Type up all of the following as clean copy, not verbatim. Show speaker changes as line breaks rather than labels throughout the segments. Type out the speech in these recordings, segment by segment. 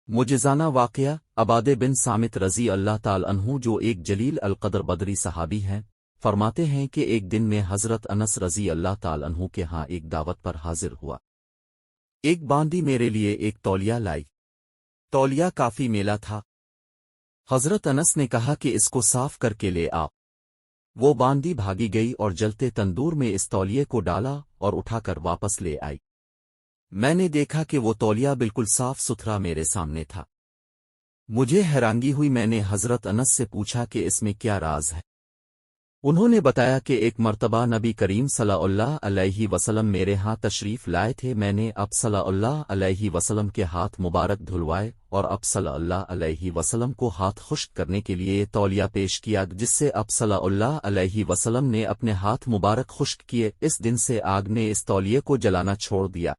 मुजिज़ाना वाक़या अबादे बिन सामित रज़ी अल्लाह ताला अन्हु जो एक जलील अलक़द्र बदरी सहाबी हैं, फरमाते हैं कि एक दिन में हज़रत अनस रज़ी अल्लाह ताला अन्हु के यहाँ एक दावत पर हाजिर हुआ। एक बांदी मेरे लिए एक तौलिया लाई। तौलिया काफ़ी मेला था। हज़रत अनस ने कहा कि इसको साफ करके ले आओ। वो बांदी भागी गई और जलते तंदूर में इस तौलिए को डाला और उठाकर वापस ले आई। मैंने देखा कि वो तौलिया बिल्कुल साफ सुथरा मेरे सामने था। मुझे हैरानगी हुई। मैंने हज़रत अनस से पूछा कि इसमें क्या राज है। उन्होंने बताया कि एक मर्तबा नबी करीम सल्लल्लाहु अलैहि वसल्लम मेरे यहाँ तशरीफ़ लाए थे। मैंने अब सल्लल्लाहु अलैहि वसल्लम के हाथ मुबारक धुलवाए और अब सल्लल्लाहु अलैहि वसल्लम को हाथ खुश्क करने के लिए तौलिया पेश किया, जिससे अब सल्लल्लाहु अलैहि वसल्लम ने अपने हाथ मुबारक खुश्क किए। इस दिन से आग ने इस तौलिए को जलाना छोड़ दिया।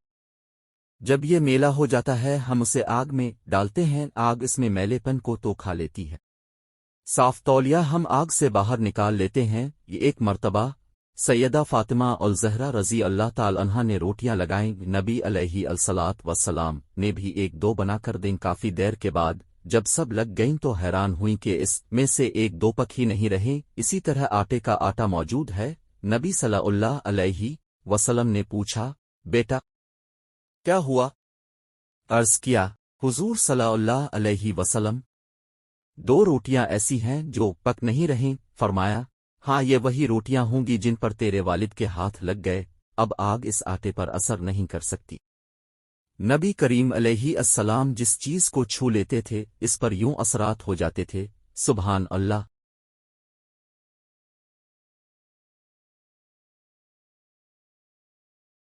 जब ये मेला हो जाता है हम उसे आग में डालते हैं, आग इसमें मैलेपन को तो खा लेती है। साफ तौलिया हम आग से बाहर निकाल लेते हैं। ये एक मर्तबा सैयदा फातिमा और ज़हरा रज़ी अल्लाह ताला अन्हा ने रोटियां लगाईं। नबी अलैहि अस्सलात वस्सलाम ने भी एक दो बनाकर दें। काफ़ी देर के बाद जब सब लग गईं तो हैरान हुई कि इस में से एक दो पक ही नहीं रहे। इसी तरह आटे का आटा मौजूद है। नबी सल्लल्लाहु अलैहि वसल्लम ने पूछा, बेटा क्या हुआ? अर्ज़ किया, हुज़ूर सल्लल्लाहु अलैहि वसल्लम, दो रोटियां ऐसी हैं जो पक नहीं रहीं। फरमाया, हाँ ये वही रोटियां होंगी जिन पर तेरे वालिद के हाथ लग गए। अब आग इस आटे पर असर नहीं कर सकती। नबी करीम अलैहि अस्सलाम जिस चीज़ को छू लेते थे इस पर यूं असरात हो जाते थे। सुबहान अल्लाह।